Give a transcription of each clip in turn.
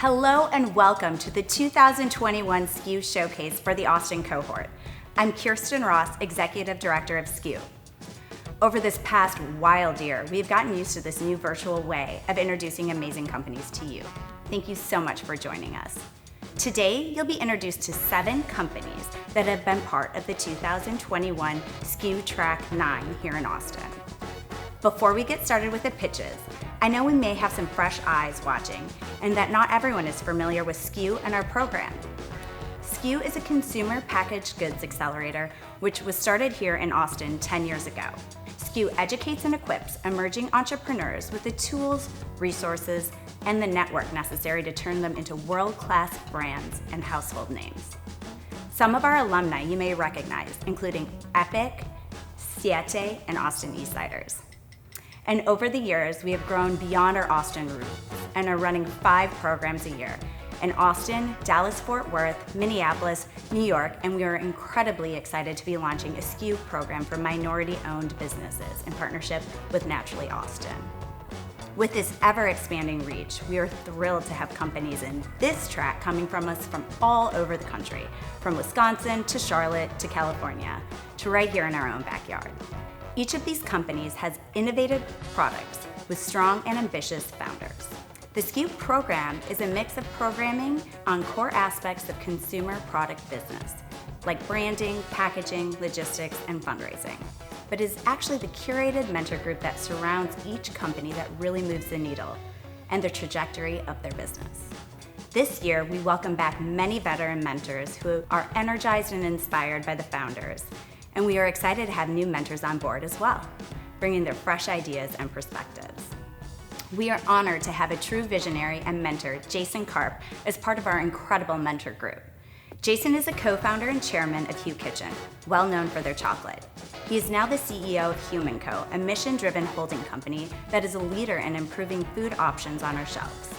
Hello and welcome to the 2021 SKU Showcase for the Austin cohort. I'm Kirsten Ross, Executive Director of SKU. Over this past wild year, we've gotten used to this new virtual way of introducing amazing companies to you. Thank you so much for joining us. Today, you'll be introduced to 7 companies that have been part of the 2021 SKU Track 9 here in Austin. Before we get started with the pitches, I know we may have some fresh eyes watching and that not everyone is familiar with SKU and our program. SKU is a consumer packaged goods accelerator which was started here in Austin 10 years ago. SKU educates and equips emerging entrepreneurs with the tools, resources, and the network necessary to turn them into world-class brands and household names. Some of our alumni you may recognize, including Epic, Siete, and Austin Eastsiders. And over the years, we have grown beyond our Austin roots and are running 5 programs a year in Austin, Dallas-Fort Worth, Minneapolis, New York, and we are incredibly excited to be launching a SKU program for minority-owned businesses in partnership with Naturally Austin. With this ever-expanding reach, we are thrilled to have companies in this track coming from us from all over the country, from Wisconsin to Charlotte to California, to right here in our own backyard. Each of these companies has innovative products with strong and ambitious founders. The SKU program is a mix of programming on core aspects of consumer product business, like branding, packaging, logistics, and fundraising, but is actually the curated mentor group that surrounds each company that really moves the needle and the trajectory of their business. This year, we welcome back many veteran mentors who are energized and inspired by the founders, and we are excited to have new mentors on board as well, bringing their fresh ideas and perspectives. We are honored to have a true visionary and mentor, Jason Karp, as part of our incredible mentor group. Jason is a co-founder and chairman of Hue Kitchen, well known for their chocolate. He is now the CEO of Human Co., a mission-driven holding company that is a leader in improving food options on our shelves.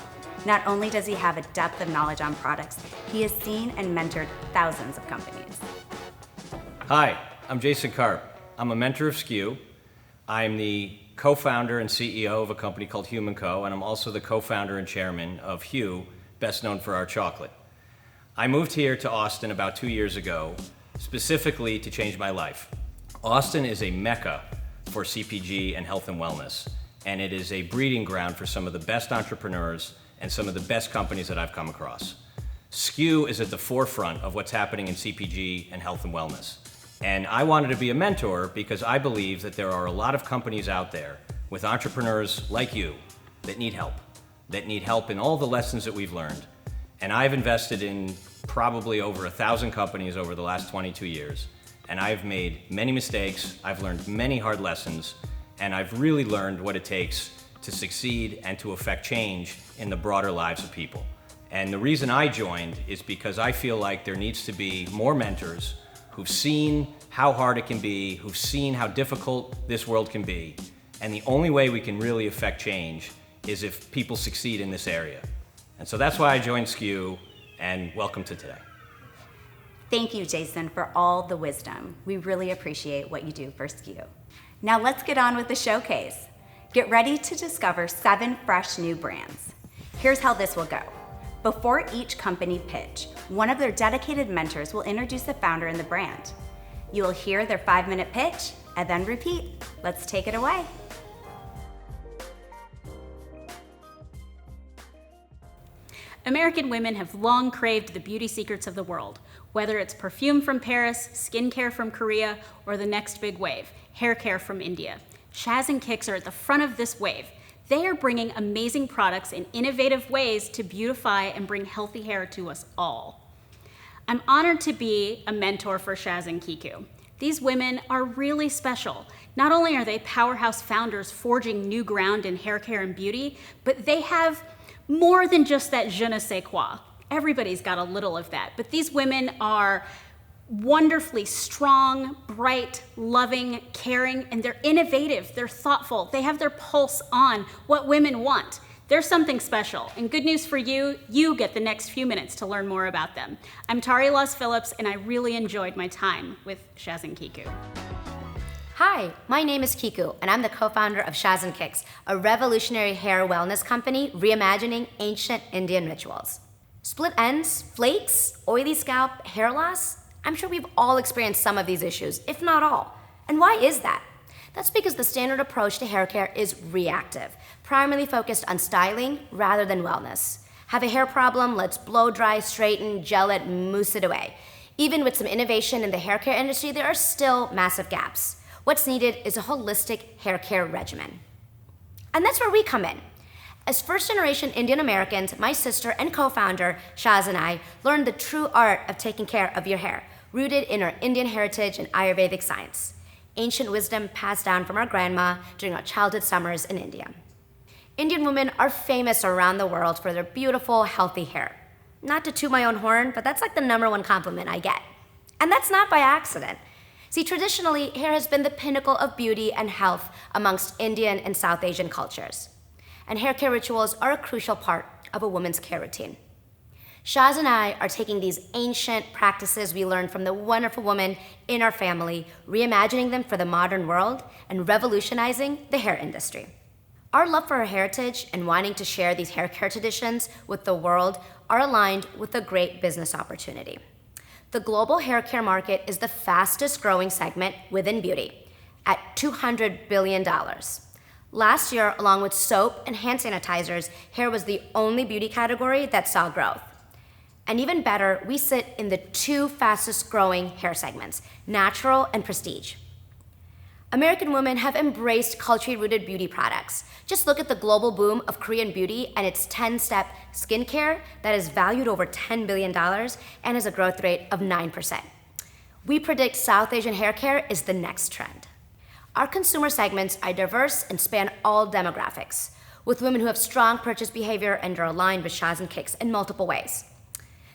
Not only does he have a depth of knowledge on products, he has seen and mentored thousands of companies. Hi, I'm Jason Karp. I'm a mentor of SKU. I'm the co-founder and CEO of a company called Human Co., and I'm also the co-founder and chairman of Hue, best known for our chocolate. I moved here to Austin about 2 years ago, specifically to change my life. Austin is a mecca for CPG and health and wellness, and it is a breeding ground for some of the best entrepreneurs and some of the best companies that I've come across. SKU is at the forefront of what's happening in CPG and health and wellness. And I wanted to be a mentor because I believe that there are a lot of companies out there with entrepreneurs like you that need help in all the lessons that we've learned. And I've invested in probably over 1,000 companies over the last 22 years. And I've made many mistakes, I've learned many hard lessons, and I've really learned what it takes to succeed and to affect change in the broader lives of people. And the reason I joined is because I feel like there needs to be more mentors who've seen how hard it can be, who've seen how difficult this world can be. And the only way we can really affect change is if people succeed in this area. And so that's why I joined SKU, and welcome to today. Thank you, Jason, for all the wisdom. We really appreciate what you do for SKU. Now let's get on with the showcase. Get ready to discover 7 fresh new brands. Here's how this will go. Before each company pitch, one of their dedicated mentors will introduce the founder and the brand. You will hear their 5-minute pitch and then repeat. Let's take it away. American women have long craved the beauty secrets of the world, whether it's perfume from Paris, skincare from Korea, or the next big wave, hair care from India. Shaz Kiks are at the front of this wave. They are bringing amazing products in innovative ways to beautify and bring healthy hair to us all. I'm honored to be a mentor for Shaz and Kiku. These women are really special. Not only are they powerhouse founders forging new ground in hair care and beauty, but they have more than just that je ne sais quoi. Everybody's got a little of that, but these women are wonderfully strong, bright, loving, caring, and they're innovative, they're thoughtful, they have their pulse on what women want. They're something special, and good news for you, you get the next few minutes to learn more about them. I'm Tari Loss Phillips, and I really enjoyed my time with Shaz and Kiku. Hi, my name is Kiku, and I'm the co-founder of Shaz Kiks, a revolutionary hair wellness company reimagining ancient Indian rituals. Split ends, flakes, oily scalp, hair loss? I'm sure we've all experienced some of these issues, if not all. And why is that? That's because the standard approach to hair care is reactive, primarily focused on styling rather than wellness. Have a hair problem? Let's blow dry, straighten, gel it, mousse it away. Even with some innovation in the hair care industry, there are still massive gaps. What's needed is a holistic hair care regimen. And that's where we come in. As first-generation Indian Americans, my sister and co-founder, Shaz, and I learned the true art of taking care of your hair, rooted in our Indian heritage and Ayurvedic science. Ancient wisdom passed down from our grandma during our childhood summers in India. Indian women are famous around the world for their beautiful, healthy hair. Not to toot my own horn, but that's like the #1 compliment I get. And that's not by accident. See, traditionally, hair has been the pinnacle of beauty and health amongst Indian and South Asian cultures. And hair care rituals are a crucial part of a woman's care routine. Shaz and I are taking these ancient practices we learned from the wonderful women in our family, reimagining them for the modern world, and revolutionizing the hair industry. Our love for our heritage and wanting to share these hair care traditions with the world are aligned with a great business opportunity. The global hair care market is the fastest growing segment within beauty, at $200 billion. Last year, along with soap and hand sanitizers, hair was the only beauty category that saw growth. And even better, we sit in the 2 fastest growing hair segments, natural and prestige. American women have embraced culture-rooted beauty products. Just look at the global boom of Korean beauty and its 10-step skincare that is valued over $10 billion and has a growth rate of 9%. We predict South Asian hair care is the next trend. Our consumer segments are diverse and span all demographics, with women who have strong purchase behavior and are aligned with Shaz Kiks in multiple ways.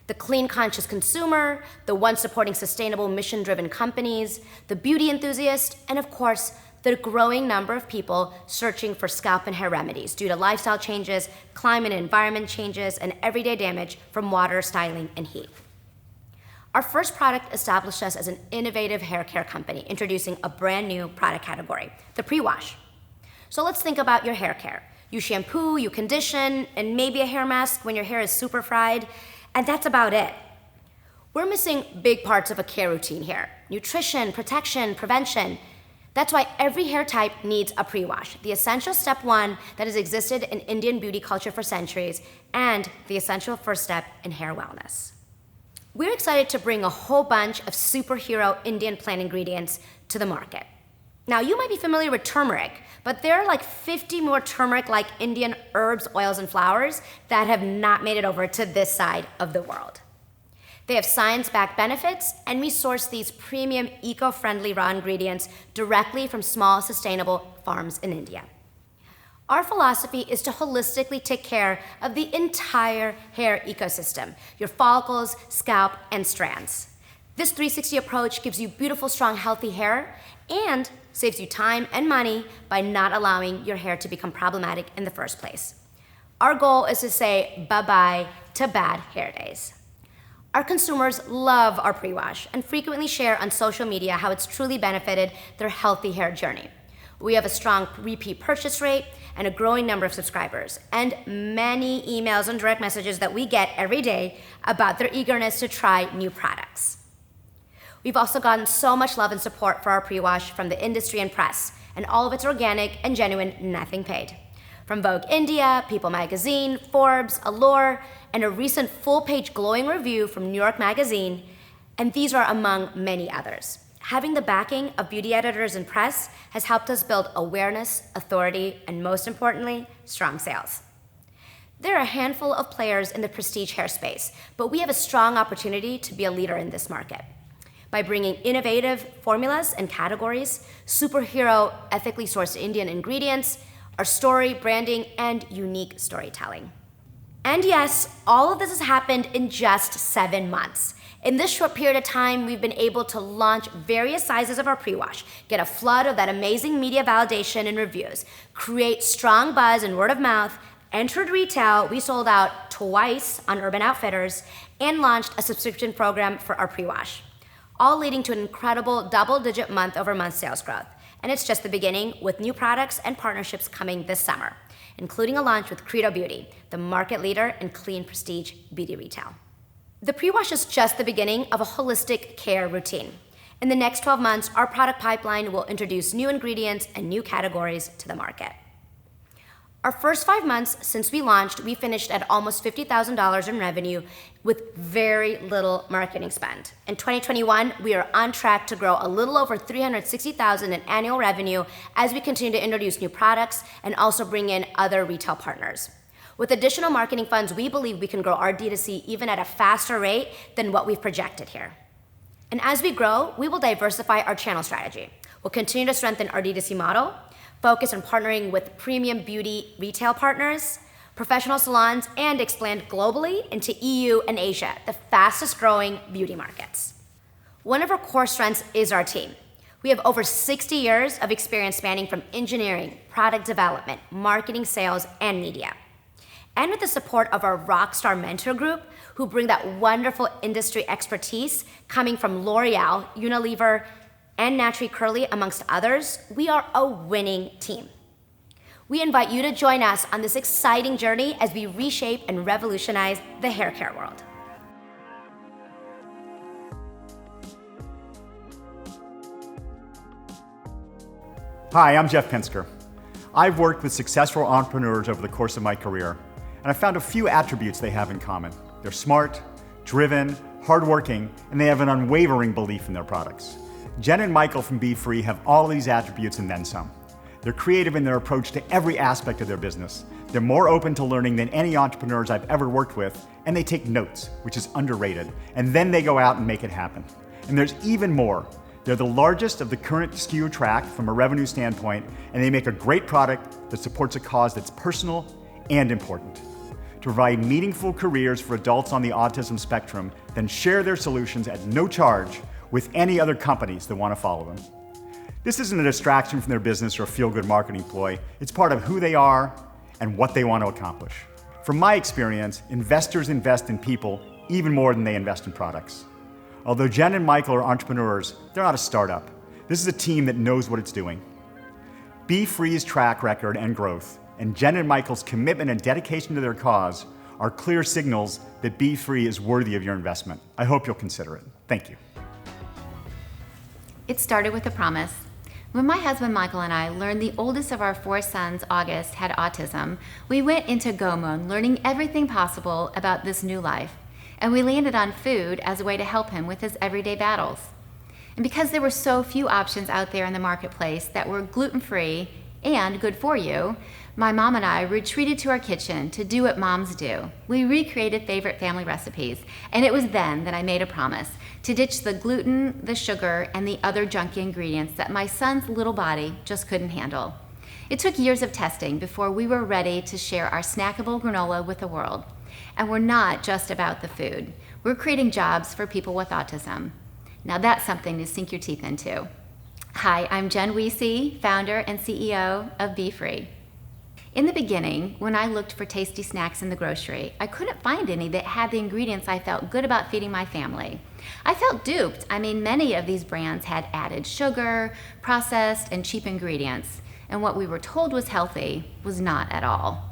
The clean-conscious consumer, the one supporting sustainable mission-driven companies, the beauty enthusiast, and of course, the growing number of people searching for scalp and hair remedies due to lifestyle changes, climate and environment changes, and everyday damage from water, styling, and heat. Our first product established us as an innovative hair care company, introducing a brand new product category, the pre-wash. So let's think about your hair care. You shampoo, you condition, and maybe a hair mask when your hair is super fried, and that's about it. We're missing big parts of a care routine here. Nutrition, protection, prevention. That's why every hair type needs a pre-wash, the essential step 1 that has existed in Indian beauty culture for centuries, and the essential first step in hair wellness. We're excited to bring a whole bunch of superhero Indian plant ingredients to the market. Now, you might be familiar with turmeric, but there are like 50 more turmeric-like Indian herbs, oils, and flowers that have not made it over to this side of the world. They have science-backed benefits, and we source these premium, eco-friendly raw ingredients directly from small, sustainable farms in India. Our philosophy is to holistically take care of the entire hair ecosystem, your follicles, scalp, and strands. This 360 approach gives you beautiful, strong, healthy hair and saves you time and money by not allowing your hair to become problematic in the first place. Our goal is to say bye-bye to bad hair days. Our consumers love our pre-wash and frequently share on social media how it's truly benefited their healthy hair journey. We have a strong repeat purchase rate and a growing number of subscribers, and many emails and direct messages that we get every day about their eagerness to try new products. We've also gotten so much love and support for our pre-wash from the industry and press, and all of it's organic and genuine, nothing paid. From Vogue India, People Magazine, Forbes, Allure, and a recent full-page glowing review from New York Magazine, and these are among many others. Having the backing of beauty editors and press has helped us build awareness, authority, and most importantly, strong sales. There are a handful of players in the prestige hair space, but we have a strong opportunity to be a leader in this market. By bringing innovative formulas and categories, superhero ethically sourced Indian ingredients, our story, branding, and unique storytelling. And yes, all of this has happened in just 7 months. In this short period of time, we've been able to launch various sizes of our pre-wash, get a flood of that amazing media validation and reviews, create strong buzz and word of mouth, entered retail, we sold out twice on Urban Outfitters, and launched a subscription program for our pre-wash, all leading to an incredible double-digit month-over-month sales growth. And it's just the beginning, with new products and partnerships coming this summer, including a launch with Credo Beauty, the market leader in clean prestige beauty retail. The pre-wash is just the beginning of a holistic care routine. In the next 12 months, our product pipeline will introduce new ingredients and new categories to the market. Our first 5 months since we launched, we finished at almost $50,000 in revenue with very little marketing spend. In 2021, we are on track to grow a little over $360,000 in annual revenue as we continue to introduce new products and also bring in other retail partners. With additional marketing funds, we believe we can grow our D2C even at a faster rate than what we've projected here. And as we grow, we will diversify our channel strategy. We'll continue to strengthen our D2C model, focus on partnering with premium beauty retail partners, professional salons, and expand globally into EU and Asia, the fastest growing beauty markets. One of our core strengths is our team. We have over 60 years of experience spanning from engineering, product development, marketing, sales, and media. And with the support of our rockstar mentor group, who bring that wonderful industry expertise coming from L'Oreal, Unilever, and Naturally Curly, amongst others, we are a winning team. We invite you to join us on this exciting journey as we reshape and revolutionize the hair care world. Hi, I'm Jeff Pinsker. I've worked with successful entrepreneurs over the course of my career, and I found a few attributes they have in common. They're smart, driven, hardworking, and they have an unwavering belief in their products. Jen and Michael from BeeFree have all these attributes and then some. They're creative in their approach to every aspect of their business. They're more open to learning than any entrepreneurs I've ever worked with, and they take notes, which is underrated, and then they go out and make it happen. And there's even more. They're the largest of the current SKU Track from a revenue standpoint, and they make a great product that supports a cause that's personal and important. To provide meaningful careers for adults on the autism spectrum, then share their solutions at no charge with any other companies that want to follow them. This isn't a distraction from their business or a feel-good marketing ploy. It's part of who they are and what they want to accomplish. From my experience, investors invest in people even more than they invest in products. Although Jen and Michael are entrepreneurs, they're not a startup. This is a team that knows what it's doing. BeeFree's track record and growth, and Jen and Michael's commitment and dedication to their cause are clear signals that BeeFree is worthy of your investment. I hope you'll consider it. Thank you. It started with a promise. When my husband Michael and I learned the oldest of our 4 sons, August, had autism, we went into go mode, learning everything possible about this new life. And we landed on food as a way to help him with his everyday battles. And because there were so few options out there in the marketplace that were gluten-free and good for you, my mom and I retreated to our kitchen to do what moms do. We recreated favorite family recipes, and it was then that I made a promise to ditch the gluten, the sugar, and the other junky ingredients that my son's little body just couldn't handle. It took years of testing before we were ready to share our snackable granola with the world. And we're not just about the food. We're creating jobs for people with autism. Now that's something to sink your teeth into. Hi, I'm Jen Wiese, founder and CEO of BeeFree. In the beginning, when I looked for tasty snacks in the grocery, I couldn't find any that had the ingredients I felt good about feeding my family. I felt duped. Many of these brands had added sugar, processed, and cheap ingredients, and what we were told was healthy was not at all.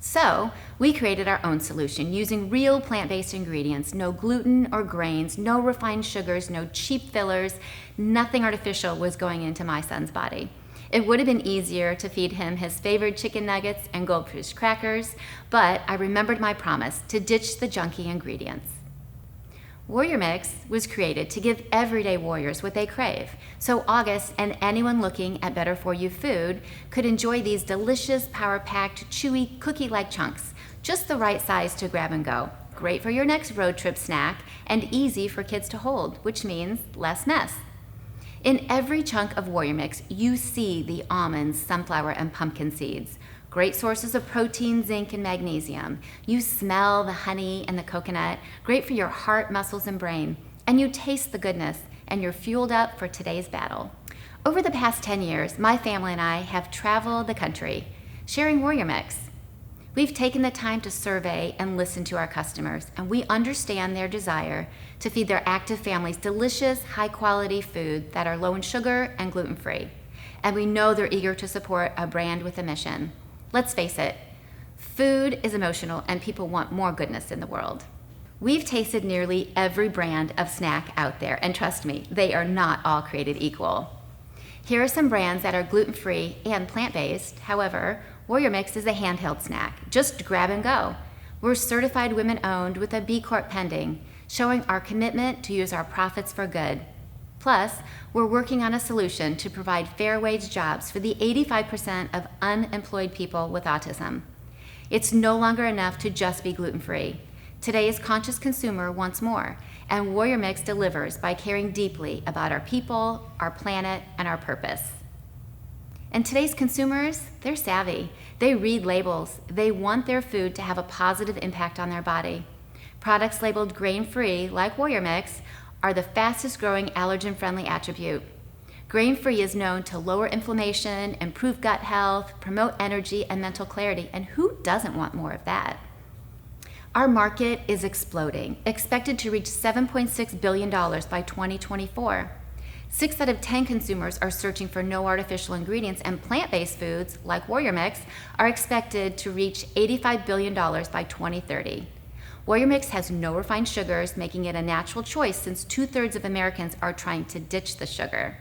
So, we created our own solution using real plant-based ingredients, no gluten or grains, no refined sugars, no cheap fillers, nothing artificial was going into my son's body. It would have been easier to feed him his favorite chicken nuggets and goldfish crackers, but I remembered my promise to ditch the junky ingredients. Warrior Mix was created to give everyday warriors what they crave, so August and anyone looking at better for you food could enjoy these delicious, power-packed, chewy, cookie-like chunks, just the right size to grab and go. Great for your next road trip snack and easy for kids to hold, which means less mess. In every chunk of Warrior Mix, you see the almonds, sunflower, and pumpkin seeds. Great sources of protein, zinc, and magnesium. You smell the honey and the coconut. Great for your heart, muscles, and brain. And you taste the goodness, and you're fueled up for today's battle. Over the past 10 years, my family and I have traveled the country, sharing Warrior Mix. We've taken the time to survey and listen to our customers, and we understand their desire to feed their active families delicious, high-quality food that are low in sugar and gluten-free. and we know they're eager to support a brand with a mission. Let's face it, food is emotional and people want more goodness in the world. We've tasted nearly every brand of snack out there, and trust me, they are not all created equal. Here are some brands that are gluten-free and plant-based. However, Warrior Mix is a handheld snack. Just grab and go. We're certified women-owned with a B Corp pending, showing our commitment to use our profits for good. Plus, we're working on a solution to provide fair wage jobs for the 85% of unemployed people with autism. It's no longer enough to just be gluten-free. Today's conscious consumer wants more, and Warrior Mix delivers by caring deeply about our people, our planet, and our purpose. And today's consumers, they're savvy. They read labels. They want their food to have a positive impact on their body. Products labeled grain-free, like Warrior Mix, are the fastest growing allergen-friendly attribute. Grain-free is known to lower inflammation, improve gut health, promote energy and mental clarity, and who doesn't want more of that? Our market is exploding, expected to reach $7.6 billion by 2024. 6 out of 10 consumers are searching for no artificial ingredients, and plant-based foods, like Warrior Mix, are expected to reach $85 billion by 2030. Warrior Mix has no refined sugars, making it a natural choice since 2/3 of Americans are trying to ditch the sugar.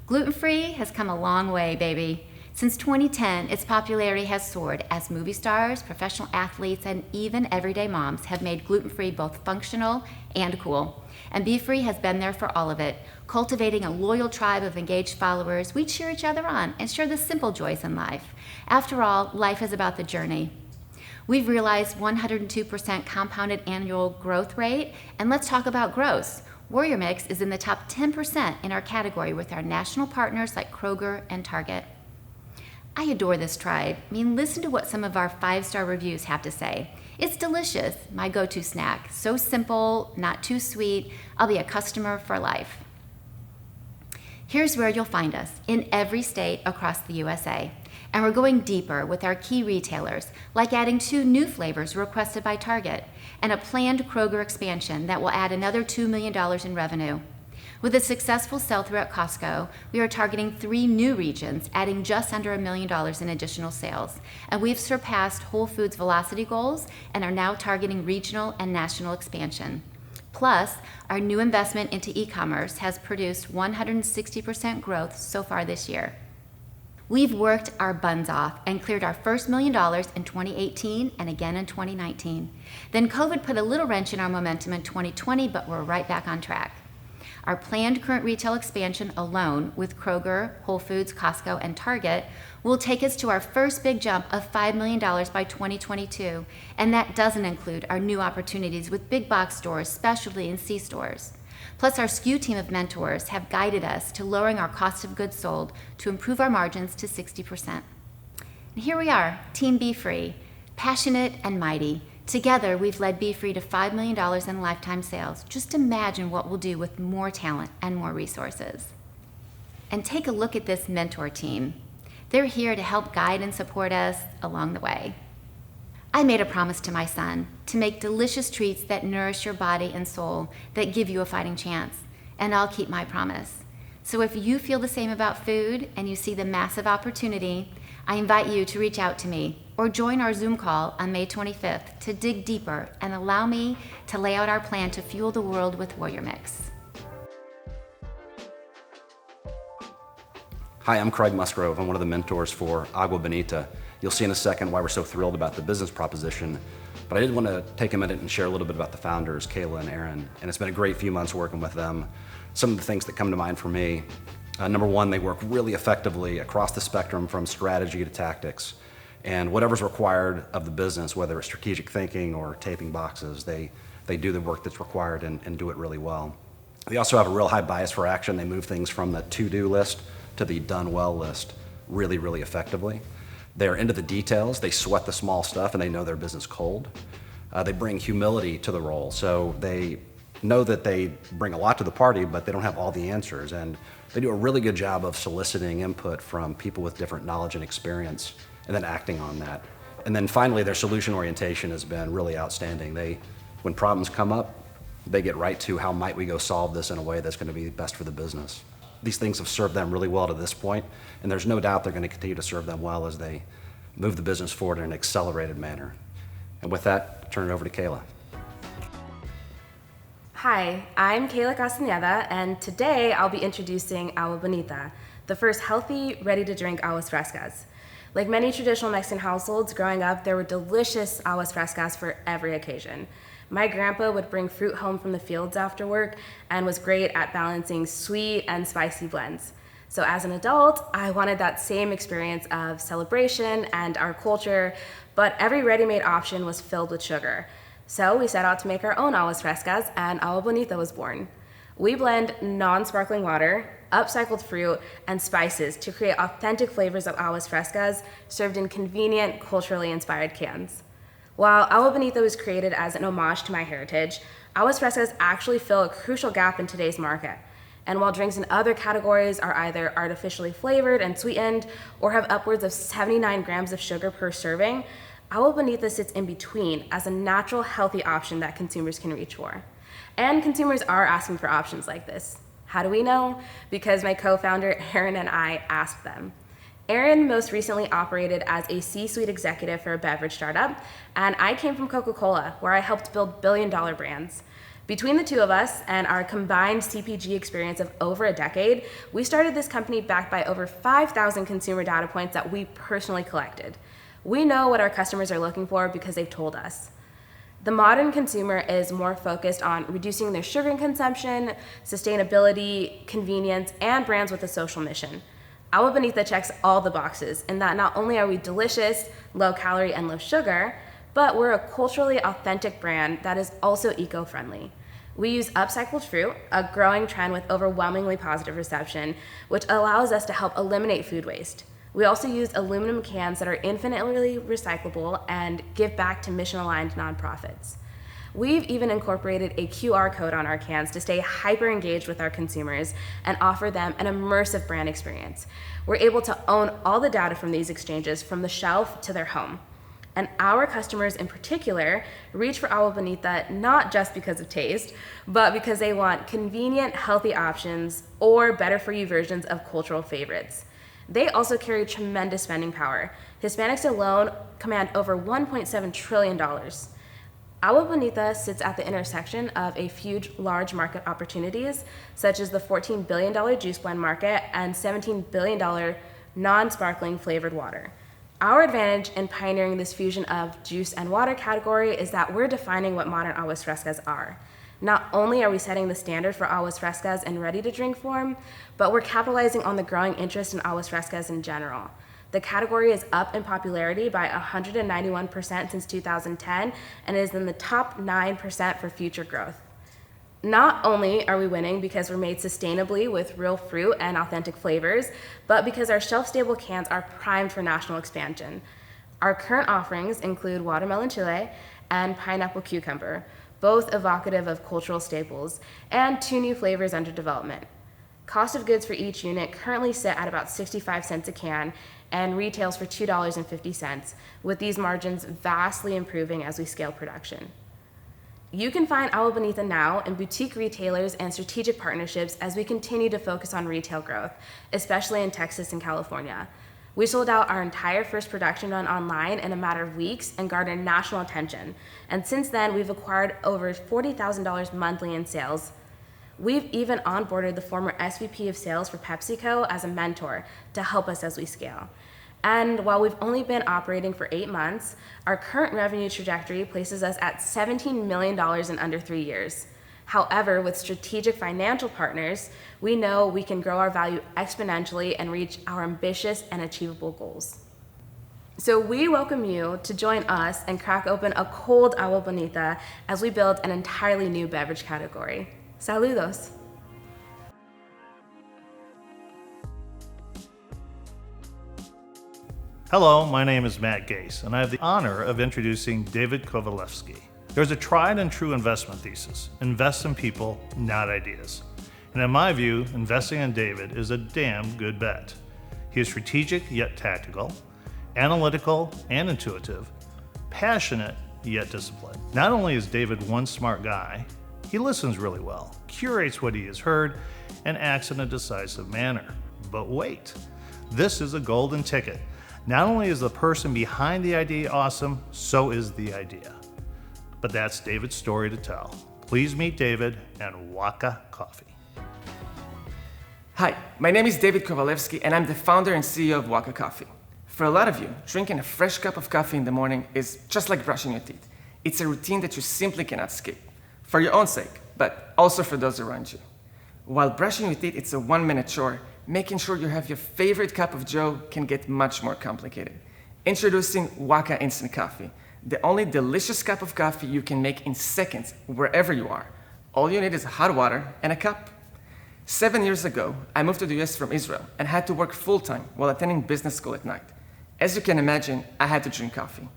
Gluten-free has come a long way, baby. Since 2010, its popularity has soared as movie stars, professional athletes, and even everyday moms have made gluten-free both functional and cool. And BeeFree has been there for all of it, cultivating a loyal tribe of engaged followers. We cheer each other on and share the simple joys in life. After all, life is about the journey. We've realized 102% compounded annual growth rate, and let's talk about gross. Warrior Mix is in the top 10% in our category with our national partners like Kroger and Target. I adore this tribe. I mean, listen to what some of our 5-star reviews have to say. It's delicious, my go-to snack. So simple, not too sweet. I'll be a customer for life. Here's where you'll find us, in every state across the USA. And we're going deeper with our key retailers, like adding 2 new flavors requested by Target, and a planned Kroger expansion that will add another $2 million in revenue. With a successful sell-through at Costco, we are targeting 3 new regions, adding just under $1 million in additional sales. And we've surpassed Whole Foods velocity goals and are now targeting regional and national expansion. Plus, our new investment into e-commerce has produced 160% growth so far this year. We've worked our buns off and cleared our first $1 million in 2018 and again in 2019. Then COVID put a little wrench in our momentum in 2020, but we're right back on track. Our planned current retail expansion alone with Kroger, Whole Foods, Costco, and Target will take us to our first big jump of $5 million by 2022, and that doesn't include our new opportunities with big box stores, specialty, and C-stores. Plus, our SKU team of mentors have guided us to lowering our cost of goods sold to improve our margins to 60%. And here we are, Team BeeFree, passionate and mighty. Together, we've led BeeFree to $5 million in lifetime sales. Just imagine what we'll do with more talent and more resources. And take a look at this mentor team. They're here to help guide and support us along the way. I made a promise to my son to make delicious treats that nourish your body and soul, that give you a fighting chance, and I'll keep my promise. So if you feel the same about food and you see the massive opportunity, I invite you to reach out to me or join our Zoom call on May 25th to dig deeper and allow me to lay out our plan to fuel the world with Warrior Mix. Hi, I'm Craig Musgrove. I'm one of the mentors for Agua Bonita. You'll see in a second why we're so thrilled about the business proposition, but I did want to take a minute and share a little bit about the founders, Kayla and Aaron, and it's been a great few months working with them. Some of the things that come to mind for me, number one, they work really effectively across the spectrum from strategy to tactics, and whatever's required of the business, whether it's strategic thinking or taping boxes, they do the work that's required and do it really well. They also have a real high bias for action. They move things from the to-do list to the done well list really, really effectively. They're into the details, they sweat the small stuff, and they know their business cold. They bring humility to the role, so they know that they bring a lot to the party, but they don't have all the answers, and they do a really good job of soliciting input from people with different knowledge and experience, and then acting on that. And then finally, their solution orientation has been really outstanding. When problems come up, they get right to how might we go solve this in a way that's going to be best for the business. these things have served them really well to this point, and there's no doubt they're going to continue to serve them well as they move the business forward in an accelerated manner. And with that, I'll turn it over to Kayla. Hi, I'm Kayla Castañeda, and today I'll be introducing Agua Bonita, the first healthy, ready-to-drink aguas frescas. Like many traditional Mexican households, growing up, there were delicious aguas frescas for every occasion. My grandpa would bring fruit home from the fields after work and was great at balancing sweet and spicy blends. So as an adult, I wanted that same experience of celebration and our culture, but every ready-made option was filled with sugar. So we set out to make our own aguas frescas, and Agua Bonita was born. We blend non-sparkling water, upcycled fruit, and spices to create authentic flavors of aguas frescas served in convenient, culturally inspired cans. While Agua Bonita was created as an homage to my heritage, aguas frescas actually fill a crucial gap in today's market. And while drinks in other categories are either artificially flavored and sweetened or have upwards of 79 grams of sugar per serving, Agua Bonita sits in between as a natural, healthy option that consumers can reach for. And consumers are asking for options like this. How do we know? Because my co-founder, Aaron, and I asked them. Aaron most recently operated as a C-suite executive for a beverage startup, and I came from Coca-Cola, where I helped build billion-dollar brands. Between the two of us and our combined CPG experience of over a decade, we started this company backed by over 5,000 consumer data points that we personally collected. We know what our customers are looking for because they've told us. The modern consumer is more focused on reducing their sugar consumption, sustainability, convenience, and brands with a social mission. Agua Bonita checks all the boxes in that not only are we delicious, low calorie, and low sugar, but we're a culturally authentic brand that is also eco-friendly. We use upcycled fruit, a growing trend with overwhelmingly positive reception, which allows us to help eliminate food waste. We also use aluminum cans that are infinitely recyclable and give back to mission-aligned nonprofits. We've even incorporated a QR code on our cans to stay hyper-engaged with our consumers and offer them an immersive brand experience. We're able to own all the data from these exchanges from the shelf to their home. And our customers in particular reach for Agua Bonita not just because of taste, but because they want convenient, healthy options or better-for-you versions of cultural favorites. They also carry tremendous spending power. Hispanics alone command over $1.7 trillion. Agua Bonita sits at the intersection of a few large market opportunities, such as the $14 billion juice blend market and $17 billion non-sparkling flavored water. Our advantage in pioneering this fusion of juice and water category is that we're defining what modern aguas frescas are. Not only are we setting the standard for aguas frescas in ready-to-drink form, but we're capitalizing on the growing interest in aguas frescas in general. The category is up in popularity by 191% since 2010 and is in the top 9% for future growth. Not only are we winning because we're made sustainably with real fruit and authentic flavors, but because our shelf-stable cans are primed for national expansion. Our current offerings include watermelon chile and pineapple cucumber, both evocative of cultural staples, and 2 new flavors under development. Cost of goods for each unit currently sit at about 65 cents a can and retails for $2.50, with these margins vastly improving as we scale production. You can find Agua Bonita now in boutique retailers and strategic partnerships as we continue to focus on retail growth, especially in Texas and California. We sold out our entire first production run online in a matter of weeks and garnered national attention. And since then, we've acquired over $40,000 monthly in sales. We've even onboarded the former SVP of sales for PepsiCo as a mentor to help us as we scale. And while we've only been operating for 8 months, our current revenue trajectory places us at $17 million in under 3 years. However, with strategic financial partners, we know we can grow our value exponentially and reach our ambitious and achievable goals. So we welcome you to join us and crack open a cold Agua Bonita as we build an entirely new beverage category. Saludos! Hello, my name is Matt Gase, and I have the honor of introducing David Kovalevsky. There's a tried and true investment thesis. Invest in people, not ideas. And in my view, investing in David is a damn good bet. He is strategic yet tactical, analytical and intuitive, passionate yet disciplined. Not only is David one smart guy, He listens really well, curates what he has heard, and acts in a decisive manner. But wait, this is a golden ticket. Not only is the person behind the idea awesome, so is the idea. But that's David's story to tell. Please meet David and Waka Coffee. Hi, my name is David Kovalevsky, and I'm the founder and CEO of Waka Coffee. For a lot of you, drinking a fresh cup of coffee in the morning is just like brushing your teeth. It's a routine that you simply cannot skip, for your own sake, but also for those around you. While brushing your teeth, it's a 1-minute chore, making sure you have your favorite cup of joe can get much more complicated. Introducing Waka Instant Coffee, the only delicious cup of coffee you can make in seconds wherever you are. All you need is hot water and a cup. 7 years ago, I moved to the US from Israel and had to work full-time while attending business school at night. As you can imagine, I had to drink coffee.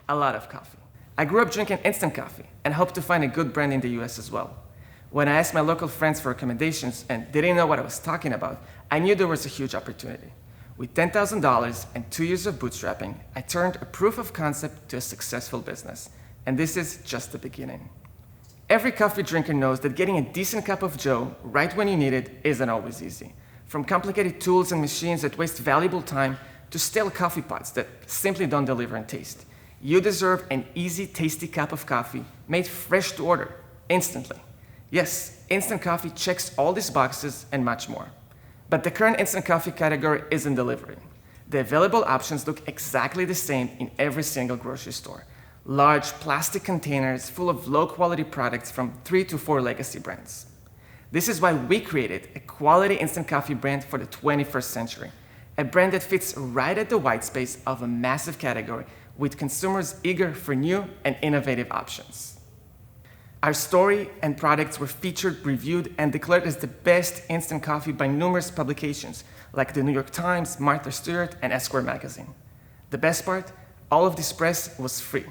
A lot of coffee. I grew up drinking instant coffee and hoped to find a good brand in the US as well. When I asked my local friends for recommendations and they didn't know what I was talking about, I knew there was a huge opportunity. With $10,000 and 2 years of bootstrapping, I turned a proof of concept to a successful business. And this is just the beginning. Every coffee drinker knows that getting a decent cup of joe right when you need it isn't always easy. From complicated tools and machines that waste valuable time to stale coffee pots that simply don't deliver in taste. You deserve an easy, tasty cup of coffee made fresh to order, instantly. Yes, instant coffee checks all these boxes and much more. But the current instant coffee category isn't delivering. The available options look exactly the same in every single grocery store. Large plastic containers full of low-quality products from 3 to 4 legacy brands. This is why we created a quality instant coffee brand for the 21st century. A brand that fits right at the white space of a massive category with consumers eager for new and innovative options. Our story and products were featured, reviewed, and declared as the best instant coffee by numerous publications like the New York Times, Martha Stewart, and Esquire magazine. The best part, all of this press was free.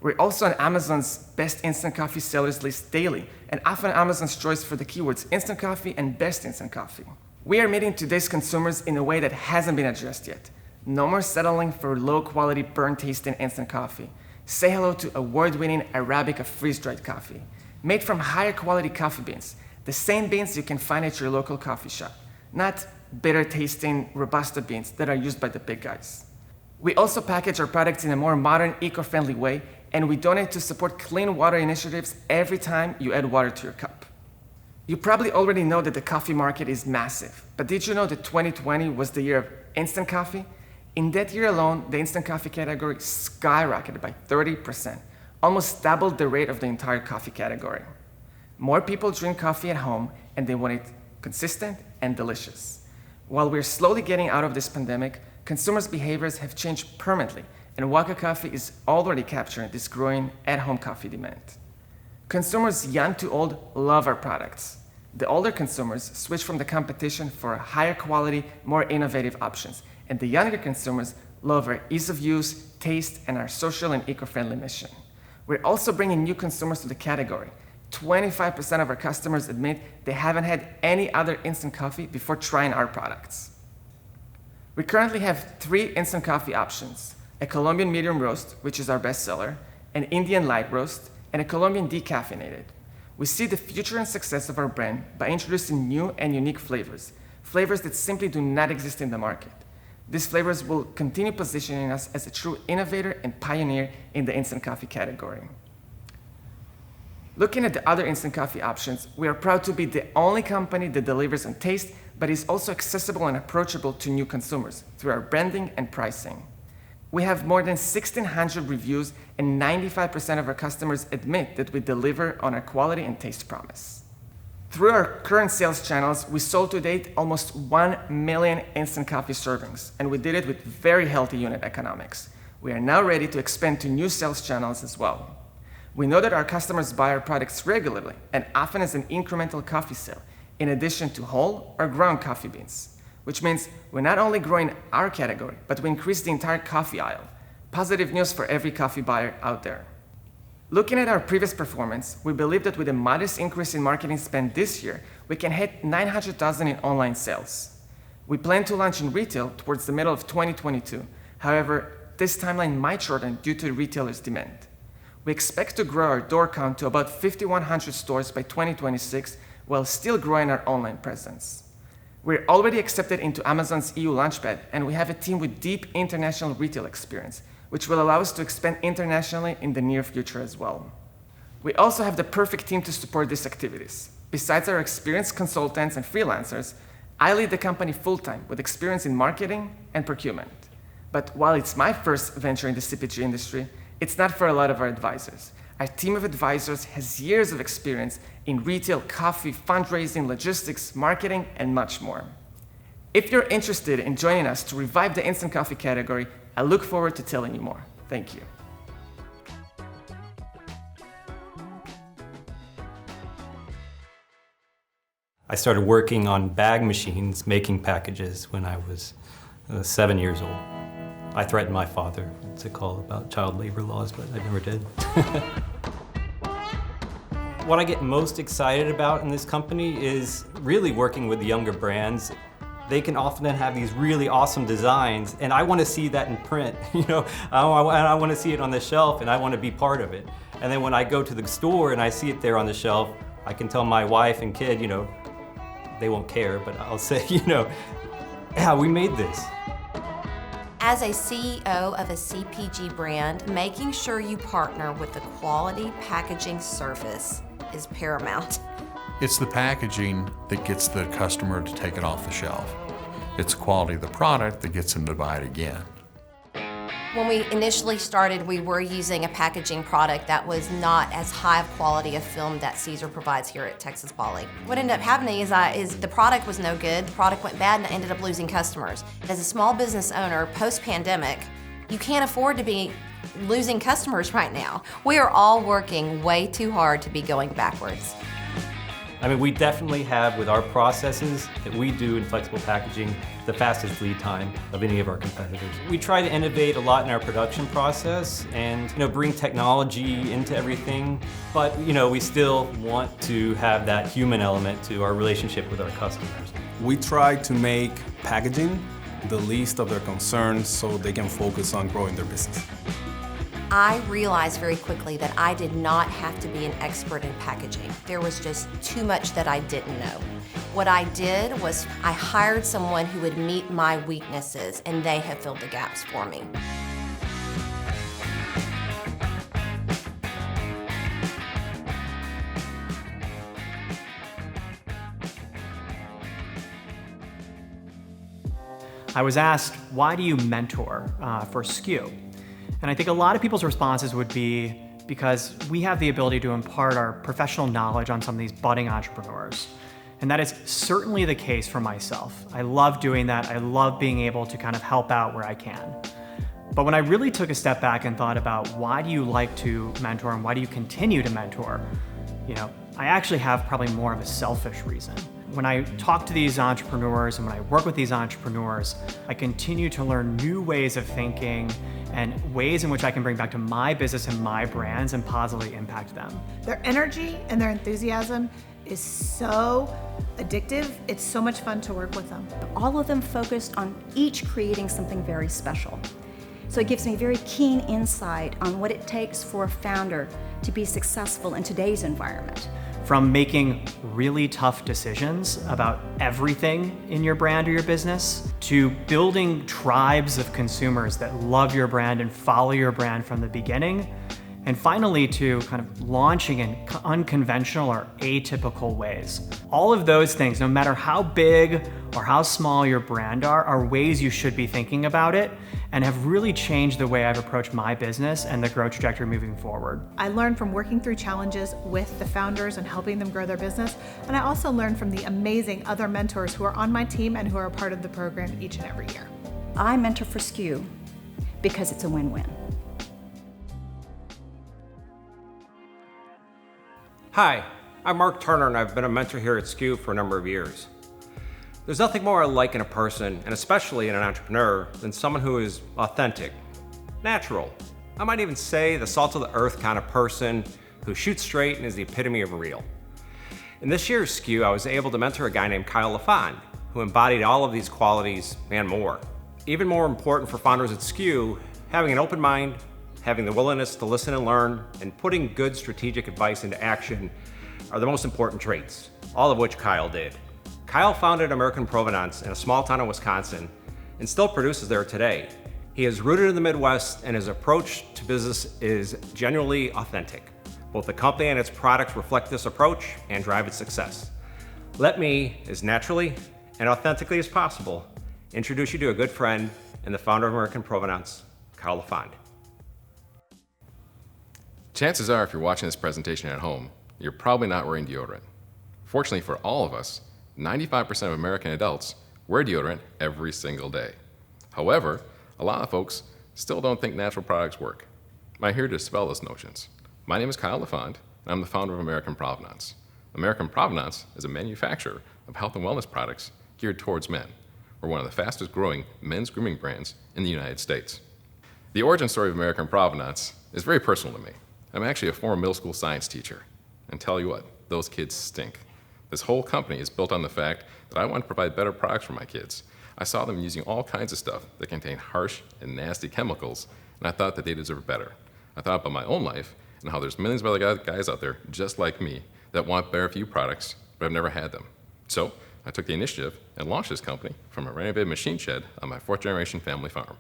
We're also on Amazon's best instant coffee sellers list daily, and often Amazon's choice for the keywords instant coffee and best instant coffee. We are meeting today's consumers in a way that hasn't been addressed yet. No more settling for low-quality, burnt-tasting instant coffee. Say hello to award-winning Arabica freeze-dried coffee, made from higher-quality coffee beans, the same beans you can find at your local coffee shop, not bitter-tasting Robusta beans that are used by the big guys. We also package our products in a more modern, eco-friendly way, and we donate to support clean water initiatives every time you add water to your cup. You probably already know that the coffee market is massive, but did you know that 2020 was the year of instant coffee? In that year alone, the instant coffee category skyrocketed by 30%, almost doubled the rate of the entire coffee category. More people drink coffee at home, and they want it consistent and delicious. While we're slowly getting out of this pandemic, consumers' behaviors have changed permanently, and Waka Coffee is already capturing this growing at-home coffee demand. Consumers young to old love our products. The older consumers switch from the competition for higher quality, more innovative options, and the younger consumers love our ease of use, taste, and our social and eco-friendly mission. We're also bringing new consumers to the category. 25% of our customers admit they haven't had any other instant coffee before trying our products. We currently have 3 instant coffee options: a Colombian medium roast, which is our best seller, an Indian light roast, and a Colombian decaffeinated. We see the future and success of our brand by introducing new and unique flavors that simply do not exist in the market. These flavors will continue positioning us as a true innovator and pioneer in the instant coffee category. Looking at the other instant coffee options, we are proud to be the only company that delivers on taste, but is also accessible and approachable to new consumers through our branding and pricing. We have more than 1,600 reviews, and 95% of our customers admit that we deliver on our quality and taste promise. Through our current sales channels, we sold to date almost 1 million instant coffee servings, and we did it with very healthy unit economics. We are now ready to expand to new sales channels as well. We know that our customers buy our products regularly and often as an incremental coffee sale, in addition to whole or ground coffee beans, which means we're not only growing our category, but we increase the entire coffee aisle. Positive news for every coffee buyer out there. Looking at our previous performance, we believe that with a modest increase in marketing spend this year, we can hit $900,000 in online sales. We plan to launch in retail towards the middle of 2022. However, this timeline might shorten due to retailers' demand. We expect to grow our door count to about 5,100 stores by 2026 while still growing our online presence. We're already accepted into Amazon's EU Launchpad, and we have a team with deep international retail experience, which will allow us to expand internationally in the near future as well. We also have the perfect team to support these activities. Besides our experienced consultants and freelancers, I lead the company full-time with experience in marketing and procurement. But while it's my first venture in the CPG industry, it's not for a lot of our advisors. Our team of advisors has years of experience in retail, coffee, fundraising, logistics, marketing, and much more. If you're interested in joining us to revive the instant coffee category, I look forward to telling you more. Thank you. I started working on bag machines, making packages when I was 7 years old. I threatened my father to call about child labor laws, but I never did. What I get most excited about in this company is really working with the younger brands. They can often have these really awesome designs, and I want to see that in print. I want to see it on the shelf, and I want to be part of it. And then when I go to the store and I see it there on the shelf, I can tell my wife and kid, they won't care, but I'll say, yeah, we made this. As a CEO of a CPG brand, making sure you partner with the quality packaging service is paramount. It's the packaging that gets the customer to take it off the shelf. It's the quality of the product that gets them to buy it again. When we initially started, we were using a packaging product that was not as high of quality of film that Caesar provides here at Texas Poly. What ended up happening is the product was no good, the product went bad, and I ended up losing customers. As a small business owner, post-pandemic, you can't afford to be losing customers right now. We are all working way too hard to be going backwards. I mean, we definitely have, with our processes that we do in flexible packaging, the fastest lead time of any of our competitors. We try to innovate a lot in our production process and bring technology into everything, but we still want to have that human element to our relationship with our customers. We try to make packaging the least of their concerns so they can focus on growing their business. I realized very quickly that I did not have to be an expert in packaging. There was just too much that I didn't know. What I did was I hired someone who would meet my weaknesses, and they have filled the gaps for me. I was asked, why do you mentor for SKU? And I think a lot of people's responses would be because we have the ability to impart our professional knowledge on some of these budding entrepreneurs. And that is certainly the case for myself. I love doing that. I love being able to kind of help out where I can. But when I really took a step back and thought about why do you like to mentor and why do you continue to mentor, I actually have probably more of a selfish reason. When I talk to these entrepreneurs and when I work with these entrepreneurs, I continue to learn new ways of thinking and ways in which I can bring back to my business and my brands and positively impact them. Their energy and their enthusiasm is so addictive. It's so much fun to work with them. All of them focused on each creating something very special. So it gives me very keen insight on what it takes for a founder to be successful in today's environment. From making really tough decisions about everything in your brand or your business, to building tribes of consumers that love your brand and follow your brand from the beginning, and finally to kind of launching in unconventional or atypical ways. All of those things, no matter how big or how small your brand are ways you should be thinking about it and have really changed the way I've approached my business and the growth trajectory moving forward. I learned from working through challenges with the founders and helping them grow their business. And I also learned from the amazing other mentors who are on my team and who are a part of the program each and every year. I mentor for SKU because it's a win-win. Hi, I'm Mark Turner, and I've been a mentor here at SKU for a number of years. There's nothing more I like in a person, and especially in an entrepreneur, than someone who is authentic, natural. I might even say the salt of the earth kind of person who shoots straight and is the epitome of real. In this year's SKU, I was able to mentor a guy named Kyle LaFond, who embodied all of these qualities and more. Even more important for founders at SKU, having an open mind, having the willingness to listen and learn, and putting good strategic advice into action are the most important traits, all of which Kyle did. Kyle founded American Provenance in a small town in Wisconsin and still produces there today. He is rooted in the Midwest, and his approach to business is genuinely authentic. Both the company and its products reflect this approach and drive its success. Let me, as naturally and authentically as possible, introduce you to a good friend and the founder of American Provenance, Kyle LaFond. Chances are, if you're watching this presentation at home, you're probably not wearing deodorant. Fortunately for all of us, 95% of American adults wear deodorant every single day. However, a lot of folks still don't think natural products work. I'm here to dispel those notions. My name is Kyle LaFond, and I'm the founder of American Provenance. American Provenance is a manufacturer of health and wellness products geared towards men. We're one of the fastest growing men's grooming brands in the United States. The origin story of American Provenance is very personal to me. I'm actually a former middle school science teacher, and tell you what, those kids stink. This whole company is built on the fact that I want to provide better products for my kids. I saw them using all kinds of stuff that contain harsh and nasty chemicals, and I thought that they deserved better. I thought about my own life and how there's millions of other guys out there just like me that want better for you products, but have never had them. So I took the initiative and launched this company from a renovated machine shed on my 4th generation family farm.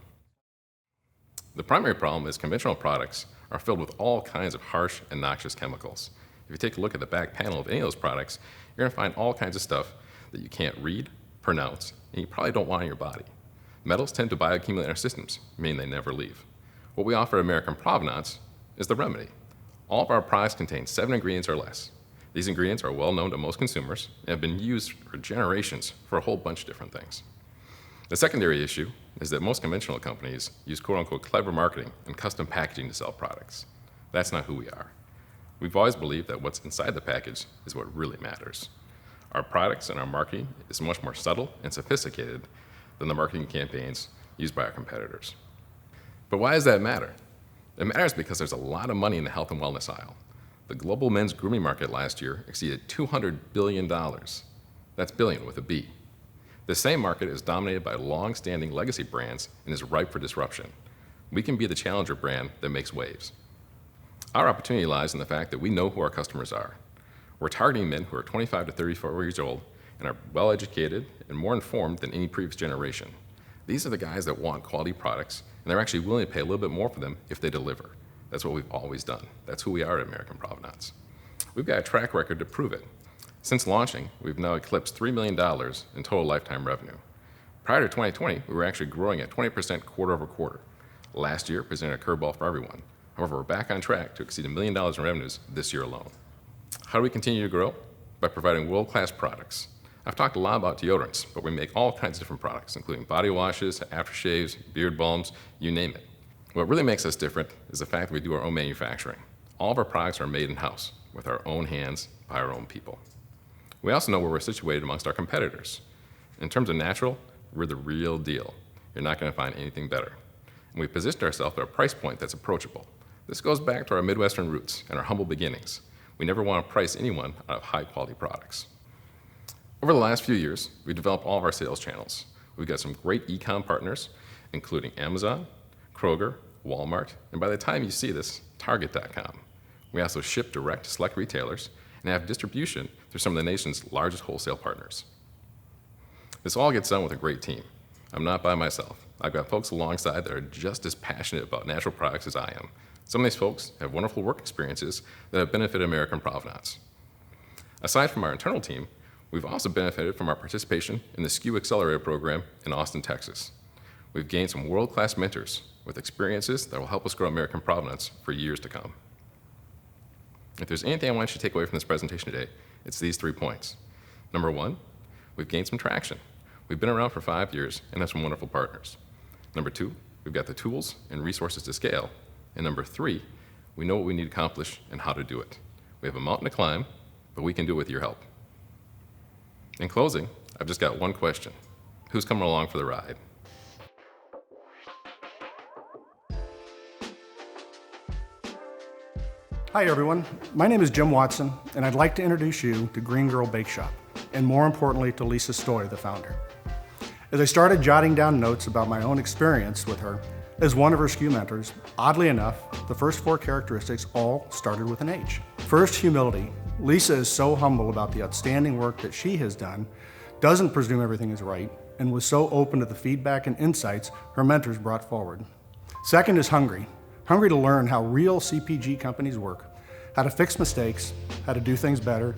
The primary problem is conventional products are filled with all kinds of harsh and noxious chemicals. If you take a look at the back panel of any of those products, you're going to find all kinds of stuff that you can't read, pronounce, and you probably don't want in your body. Metals tend to bioaccumulate in our systems, meaning they never leave. What we offer at American Provenance is the remedy. All of our products contain 7 ingredients or less. These ingredients are well known to most consumers and have been used for generations for a whole bunch of different things. The secondary issue is that most conventional companies use quote-unquote clever marketing and custom packaging to sell products. That's not who we are. We've always believed that what's inside the package is what really matters. Our products and our marketing is much more subtle and sophisticated than the marketing campaigns used by our competitors. But why does that matter? It matters because there's a lot of money in the health and wellness aisle. The global men's grooming market last year exceeded $200 billion. That's billion with a B. The same market is dominated by long-standing legacy brands and is ripe for disruption. We can be the challenger brand that makes waves. Our opportunity lies in the fact that we know who our customers are. We're targeting men who are 25 to 34 years old and are well-educated and more informed than any previous generation. These are the guys that want quality products, and they're actually willing to pay a little bit more for them if they deliver. That's what we've always done. That's who we are at American Provenance. We've got a track record to prove it. Since launching, we've now eclipsed $3 million in total lifetime revenue. Prior to 2020, we were actually growing at 20% quarter over quarter. Last year presented a curveball for everyone. However, we're back on track to exceed $1 million in revenues this year alone. How do we continue to grow? By providing world-class products. I've talked a lot about deodorants, but we make all kinds of different products, including body washes, aftershaves, beard balms, you name it. What really makes us different is the fact that we do our own manufacturing. All of our products are made in-house, with our own hands, by our own people. We also know where we're situated amongst our competitors. In terms of natural, we're the real deal. You're not going to find anything better. And we've positioned ourselves at a price point that's approachable. This goes back to our Midwestern roots and our humble beginnings. We never want to price anyone out of high-quality products. Over the last few years, we've developed all of our sales channels. We've got some great e-com partners, including Amazon, Kroger, Walmart, and by the time you see this, Target.com. We also ship direct to select retailers and have distribution through some of the nation's largest wholesale partners. This all gets done with a great team. I'm not by myself. I've got folks alongside that are just as passionate about natural products as I am. Some of these folks have wonderful work experiences that have benefited American Provenance. Aside from our internal team, we've also benefited from our participation in the SKU Accelerator program in Austin, Texas. We've gained some world-class mentors with experiences that will help us grow American Provenance for years to come. If there's anything I want you to take away from this presentation today, it's these 3 points. Number 1, we've gained some traction. We've been around for 5 years and have some wonderful partners. Number 2, we've got the tools and resources to scale. And number 3, we know what we need to accomplish and how to do it. We have a mountain to climb, but we can do it with your help. In closing, I've just got one question. Who's coming along for the ride? Hi everyone, my name is Jim Watson, and I'd like to introduce you to Green Girl Bakeshop, and more importantly to Lisa Stoy, the founder. As I started jotting down notes about my own experience with her, As one of her SKU mentors, oddly enough, the first 4 characteristics all started with an H. First, humility. Lisa is so humble about the outstanding work that she has done, doesn't presume everything is right, and was so open to the feedback and insights her mentors brought forward. Second is hungry. Hungry to learn how real CPG companies work, how to fix mistakes, how to do things better,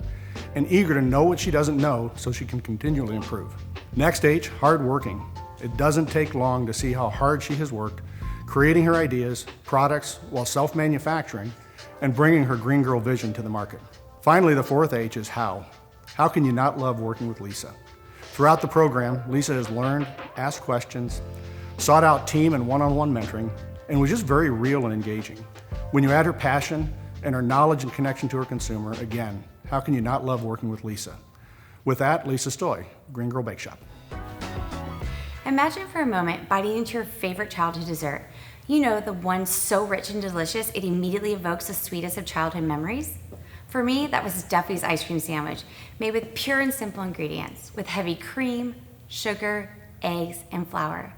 and eager to know what she doesn't know so she can continually improve. Next H, hardworking. It doesn't take long to see how hard she has worked, creating her ideas, products, while self-manufacturing, and bringing her Green Girl vision to the market. Finally, the fourth H is how. How can you not love working with Lisa? Throughout the program, Lisa has learned, asked questions, sought out team and one-on-one mentoring, and was just very real and engaging. When you add her passion and her knowledge and connection to her consumer, again, how can you not love working with Lisa? With that, Lisa Stoy, Green Girl Bakeshop. Imagine for a moment biting into your favorite childhood dessert. You know, the one so rich and delicious, it immediately evokes the sweetest of childhood memories. For me, that was Duffy's ice cream sandwich, made with pure and simple ingredients, with heavy cream, sugar, eggs, and flour.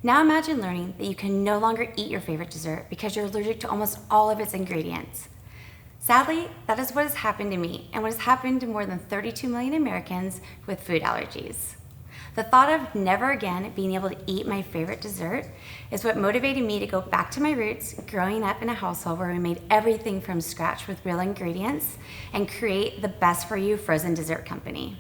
Now imagine learning that you can no longer eat your favorite dessert because you're allergic to almost all of its ingredients. Sadly, that is what has happened to me and what has happened to more than 32 million Americans with food allergies. The thought of never again being able to eat my favorite dessert is what motivated me to go back to my roots, growing up in a household where we made everything from scratch with real ingredients and create the best for you frozen dessert company.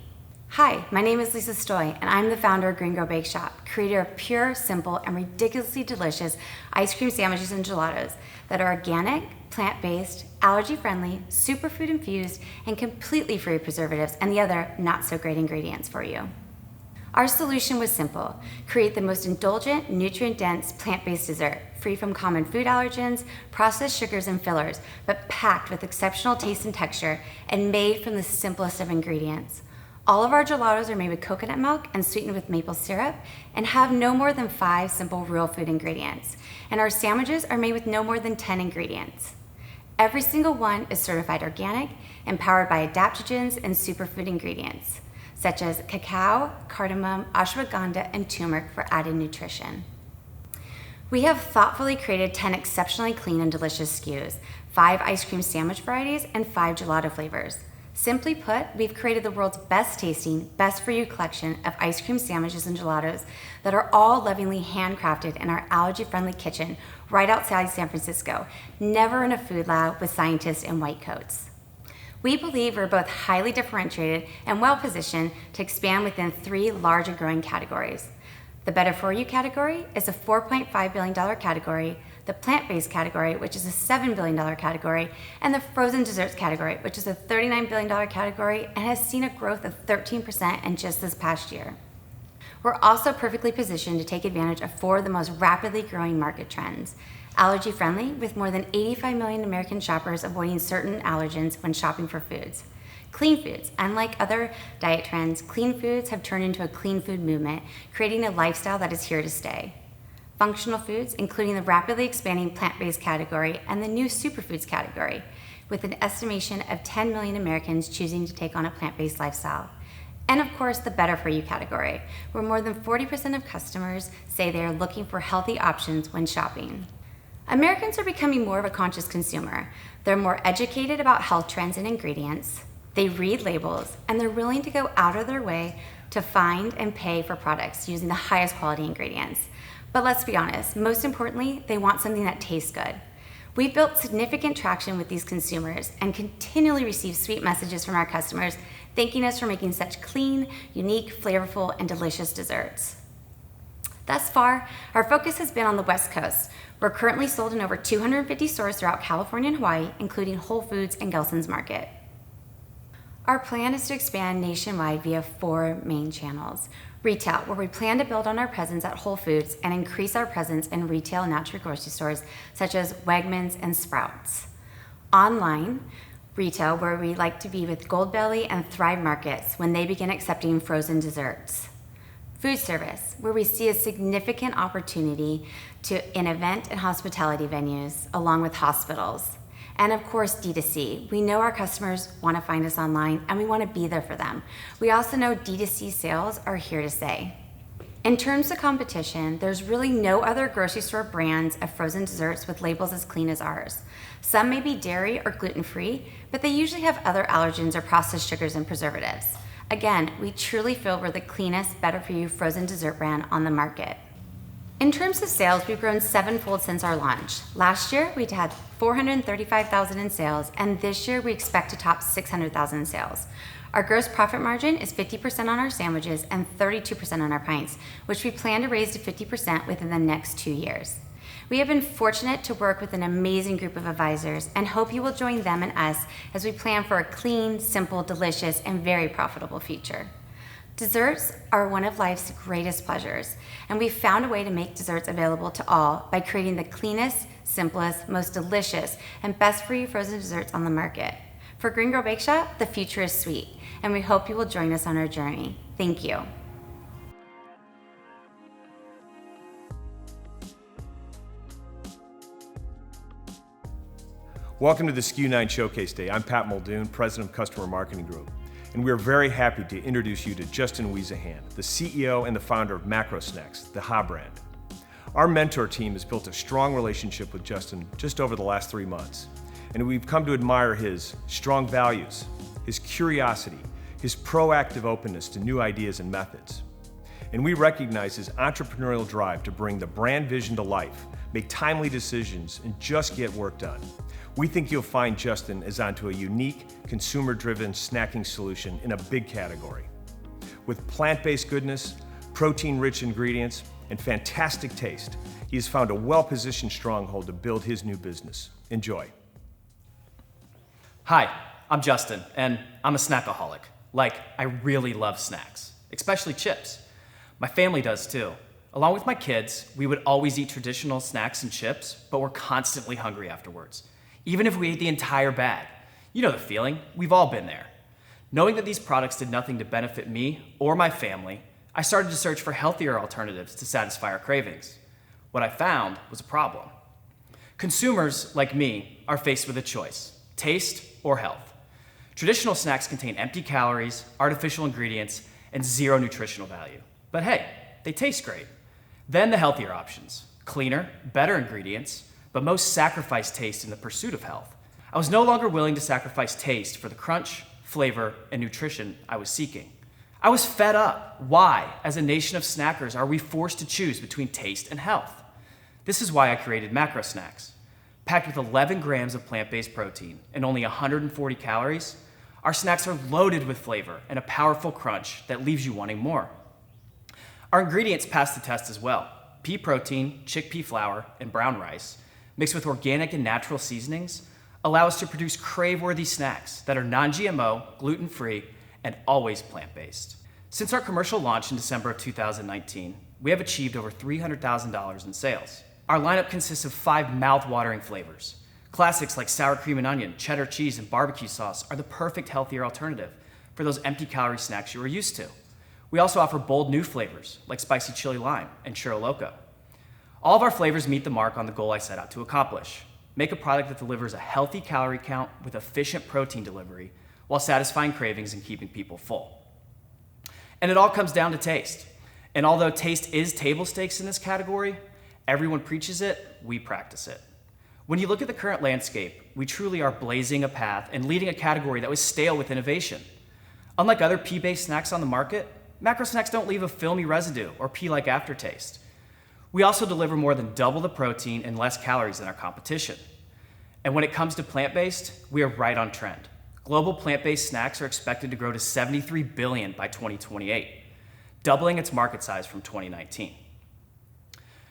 Hi, my name is Lisa Stoy, and I'm the founder of Green Girl Bakeshop, creator of pure, simple, and ridiculously delicious ice cream sandwiches and gelatos that are organic, plant-based, allergy-friendly, superfood-infused, and completely free of preservatives and the other not-so-great ingredients for you. Our solution was simple: create the most indulgent, nutrient-dense, plant-based dessert, free from common food allergens, processed sugars, and fillers, but packed with exceptional taste and texture and made from the simplest of ingredients. All of our gelatos are made with coconut milk and sweetened with maple syrup and have no more than 5 simple real food ingredients. And our sandwiches are made with no more than 10 ingredients. Every single one is certified organic and powered by adaptogens and superfood ingredients, such as cacao, cardamom, ashwagandha, and turmeric for added nutrition. We have thoughtfully created 10 exceptionally clean and delicious SKUs, 5 ice cream sandwich varieties, and 5 gelato flavors. Simply put, we've created the world's best tasting, best for you collection of ice cream sandwiches and gelatos that are all lovingly handcrafted in our allergy-friendly kitchen right outside San Francisco, never in a food lab with scientists in white coats. We believe we're both highly differentiated and well-positioned to expand within 3 large and growing categories. The Better For You category is a $4.5 billion category, the plant-based category, which is a $7 billion category, and the frozen desserts category, which is a $39 billion category and has seen a growth of 13% in just this past year. We're also perfectly positioned to take advantage of 4 of the most rapidly growing market trends. Allergy-friendly, with more than 85 million American shoppers avoiding certain allergens when shopping for foods. Clean foods. Unlike other diet trends, clean foods have turned into a clean food movement, creating a lifestyle that is here to stay. Functional foods, including the rapidly expanding plant-based category and the new superfoods category, with an estimation of 10 million Americans choosing to take on a plant-based lifestyle. And of course, the Better For You category, where more than 40% of customers say they are looking for healthy options when shopping. Americans are becoming more of a conscious consumer. They're more educated about health trends and ingredients. They read labels, and they're willing to go out of their way to find and pay for products using the highest quality ingredients. But let's be honest, most importantly, they want something that tastes good. We've built significant traction with these consumers and continually receive sweet messages from our customers thanking us for making such clean, unique, flavorful, and delicious desserts. Thus far, our focus has been on the West Coast. We're currently sold in over 250 stores throughout California and Hawaii, including Whole Foods and Gelson's Market. Our plan is to expand nationwide via 4 main channels. Retail, where we plan to build on our presence at Whole Foods and increase our presence in retail and natural grocery stores such as Wegmans and Sprouts. Online, retail, where we like to be with Goldbelly and Thrive Markets when they begin accepting frozen desserts. Food service, where we see a significant opportunity in event and hospitality venues, along with hospitals. And of course, D2C. We know our customers want to find us online and we want to be there for them. We also know D2C sales are here to stay. In terms of competition, there's really no other grocery store brands of frozen desserts with labels as clean as ours. Some may be dairy or gluten-free, but they usually have other allergens or processed sugars and preservatives. Again, we truly feel we're the cleanest, better-for-you frozen dessert brand on the market. In terms of sales, we've grown sevenfold since our launch. Last year, we'd had $435,000 in sales, and this year we expect to top $600,000 in sales. Our gross profit margin is 50% on our sandwiches and 32% on our pints, which we plan to raise to 50% within the next 2 years. We have been fortunate to work with an amazing group of advisors and hope you will join them and us as we plan for a clean, simple, delicious, and very profitable future. Desserts are one of life's greatest pleasures, and we've found a way to make desserts available to all by creating the cleanest, simplest, most delicious, and best for you frozen desserts on the market. For Green Girl Bakeshop, the future is sweet, and we hope you will join us on our journey. Thank you. Welcome to the SKU 9 Showcase Day. I'm Pat Muldoon, President of Customer Marketing Group, and we are very happy to introduce you to Justin Wiese, the CEO and the founder of Macro Snacks, the Ha brand. Our mentor team has built a strong relationship with Justin just over the last 3 months, and we've come to admire his strong values, his curiosity, his proactive openness to new ideas and methods. And we recognize his entrepreneurial drive to bring the brand vision to life, make timely decisions, and just get work done. We think you'll find Justin is onto a unique, consumer-driven snacking solution in a big category. With plant-based goodness, protein-rich ingredients, and fantastic taste, he has found a well-positioned stronghold to build his new business. Enjoy. Hi, I'm Justin, and I'm a snackaholic. Like, I really love snacks, especially chips. My family does too. Along with my kids, we would always eat traditional snacks and chips, but we're constantly hungry afterwards. Even if we ate the entire bag. You know the feeling, we've all been there. Knowing that these products did nothing to benefit me or my family, I started to search for healthier alternatives to satisfy our cravings. What I found was a problem. Consumers, like me, are faced with a choice, taste or health. Traditional snacks contain empty calories, artificial ingredients, and zero nutritional value. But hey, they taste great. Then the healthier options, cleaner, better ingredients, but most sacrifice taste in the pursuit of health. I was no longer willing to sacrifice taste for the crunch, flavor, and nutrition I was seeking. I was fed up. Why, as a nation of snackers, are we forced to choose between taste and health? This is why I created Macro Snacks. Packed with 11 grams of plant-based protein and only 140 calories, our snacks are loaded with flavor and a powerful crunch that leaves you wanting more. Our ingredients pass the test as well. Pea protein, chickpea flour, and brown rice, mixed with organic and natural seasonings, allow us to produce crave-worthy snacks that are non-GMO, gluten-free, and always plant-based. Since our commercial launch in December of 2019, we have achieved over $300,000 in sales. Our lineup consists of 5 mouth-watering flavors. Classics like sour cream and onion, cheddar cheese, and barbecue sauce are the perfect healthier alternative for those empty-calorie snacks you are used to. We also offer bold new flavors like spicy chili lime and churro loco. All of our flavors meet the mark on the goal I set out to accomplish. Make a product that delivers a healthy calorie count with efficient protein delivery while satisfying cravings and keeping people full. And it all comes down to taste. And although taste is table stakes in this category, everyone preaches it, we practice it. When you look at the current landscape, we truly are blazing a path and leading a category that was stale with innovation. Unlike other pea-based snacks on the market, Macro Snacks don't leave a filmy residue or pea-like aftertaste. We also deliver more than double the protein and less calories than our competition. And when it comes to plant-based, we are right on trend. Global plant-based snacks are expected to grow to $73 billion by 2028, doubling its market size from 2019.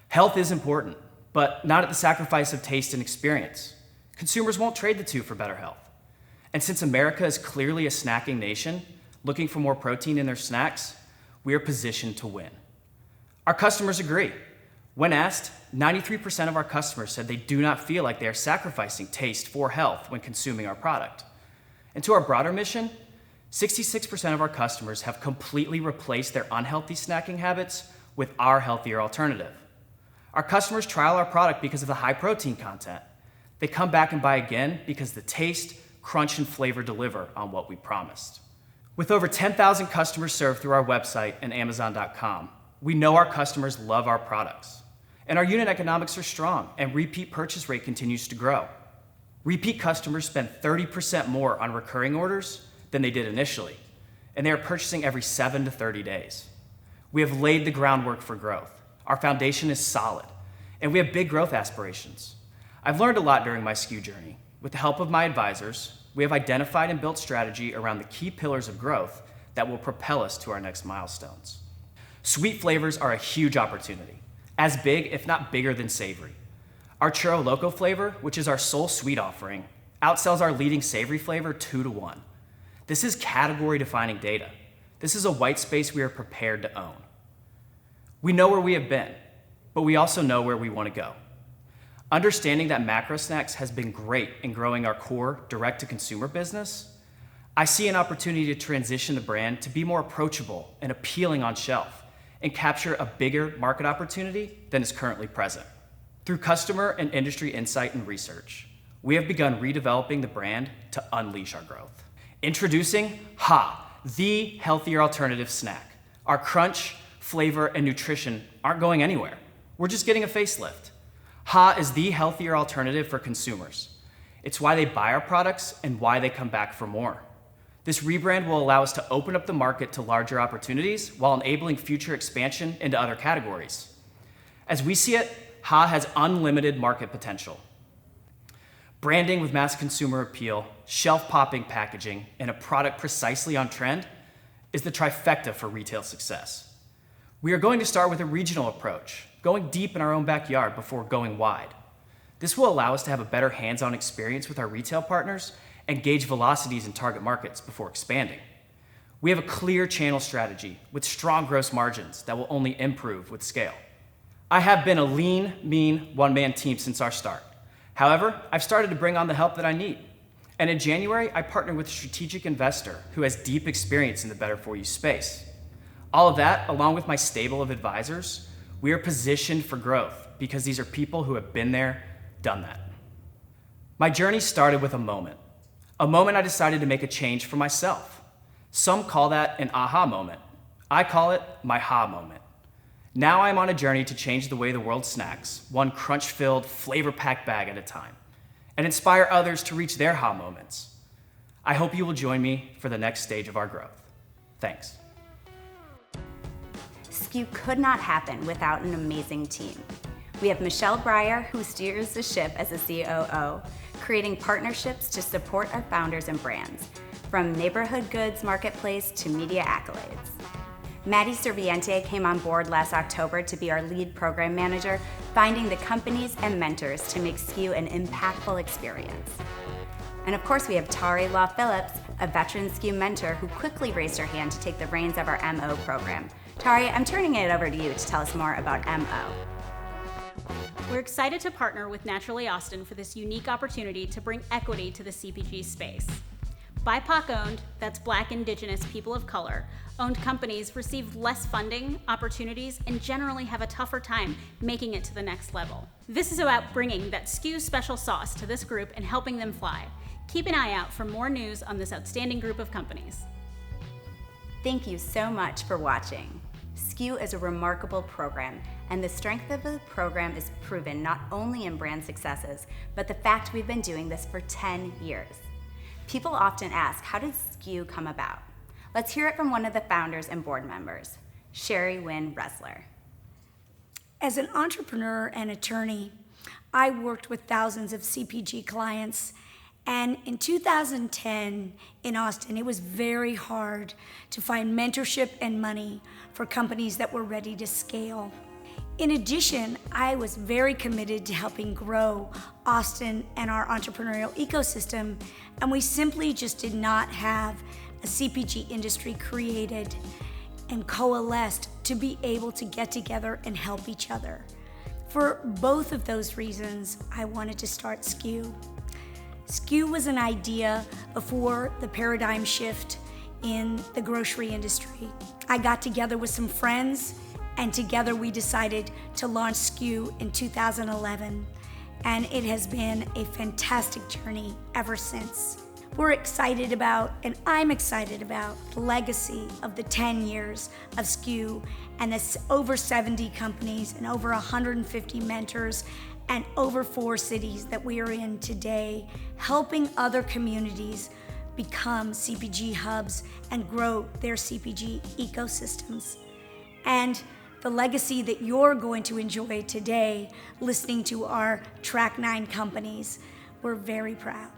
Health is important, but not at the sacrifice of taste and experience. Consumers won't trade the two for better health. And since America is clearly a snacking nation, looking for more protein in their snacks, we are positioned to win. Our customers agree. When asked, 93% of our customers said they do not feel like they are sacrificing taste for health when consuming our product. And to our broader mission, 66% of our customers have completely replaced their unhealthy snacking habits with our healthier alternative. Our customers trial our product because of the high protein content. They come back and buy again because the taste, crunch, and flavor deliver on what we promised. With over 10,000 customers served through our website and Amazon.com, We know our customers love our products, and our unit economics are strong, and repeat purchase rate continues to grow. Repeat customers spend 30% more on recurring orders than they did initially, and they are purchasing every 7 to 30 days. We have laid the groundwork for growth. Our foundation is solid, and we have big growth aspirations. I've learned a lot during my SKU journey. With the help of my advisors, we have identified and built strategy around the key pillars of growth that will propel us to our next milestones. Sweet flavors are a huge opportunity, as big, if not bigger than savory. Our Churro Loco flavor, which is our sole sweet offering, outsells our leading savory flavor 2 to 1. This is category-defining data. This is a white space we are prepared to own. We know where we have been, but we also know where we want to go. Understanding that macro snacks has been great in growing our core direct-to-consumer business, I see an opportunity to transition the brand to be more approachable and appealing on shelf and capture a bigger market opportunity than is currently present. Through customer and industry insight and research, we have begun redeveloping the brand to unleash our growth. Introducing HA, the healthier alternative snack. Our crunch, flavor, and nutrition aren't going anywhere. We're just getting a facelift. HA is the healthier alternative for consumers. It's why they buy our products and why they come back for more. This rebrand will allow us to open up the market to larger opportunities while enabling future expansion into other categories. As we see it, HA has unlimited market potential. Branding with mass consumer appeal, shelf-popping packaging, and a product precisely on trend is the trifecta for retail success. We are going to start with a regional approach, going deep in our own backyard before going wide. This will allow us to have a better hands-on experience with our retail partners and gauge velocities in target markets before expanding. We have a clear channel strategy with strong gross margins that will only improve with scale. I have been a lean, mean, one-man team since our start. However, I've started to bring on the help that I need. And in January, I partnered with a strategic investor who has deep experience in the better-for-you space. All of that, along with my stable of advisors, we are positioned for growth because these are people who have been there, done that. My journey started with a moment I decided to make a change for myself. Some call that an aha moment. I call it my ha moment. Now I'm on a journey to change the way the world snacks, one crunch-filled, flavor-packed bag at a time, and inspire others to reach their ha moments. I hope you will join me for the next stage of our growth. Thanks. SKU could not happen without an amazing team. We have Michelle Breyer, who steers the ship as a COO, creating partnerships to support our founders and brands, from neighborhood goods marketplace to media accolades. Maddie Serviente came on board last October to be our lead program manager, finding the companies and mentors to make SKU an impactful experience. And of course, we have Tari Law Phillips, a veteran SKU mentor who quickly raised her hand to take the reins of our MO program. Tari, I'm turning it over to you to tell us more about MO. We're excited to partner with Naturally Austin for this unique opportunity to bring equity to the CPG space. BIPOC-owned, that's Black, Indigenous, people of color, owned companies receive less funding, opportunities, and generally have a tougher time making it to the next level. This is about bringing that SKU special sauce to this group and helping them fly. Keep an eye out for more news on this outstanding group of companies. Thank you so much for watching. SKU is a remarkable program, and the strength of the program is proven not only in brand successes, but the fact we've been doing this for 10 years. People often ask, how did SKU come about? Let's hear it from one of the founders and board members, Sherry Wynn Resler. As an entrepreneur and attorney, I worked with thousands of CPG clients, and in 2010 in Austin, it was very hard to find mentorship and money for companies that were ready to scale. In addition, I was very committed to helping grow Austin and our entrepreneurial ecosystem, and we simply just did not have a CPG industry created and coalesced to be able to get together and help each other. For both of those reasons, I wanted to start SKU. SKU was an idea before the paradigm shift in the grocery industry. I got together with some friends, and together we decided to launch SKU in 2011, and it has been a fantastic journey ever since. We're excited about, and I'm excited about, the legacy of the 10 years of SKU and the over 70 companies and over 150 mentors and over 4 cities that we are in today, helping other communities become CPG hubs and grow their CPG ecosystems. And the legacy that you're going to enjoy today, listening to our Track 9 companies, we're very proud.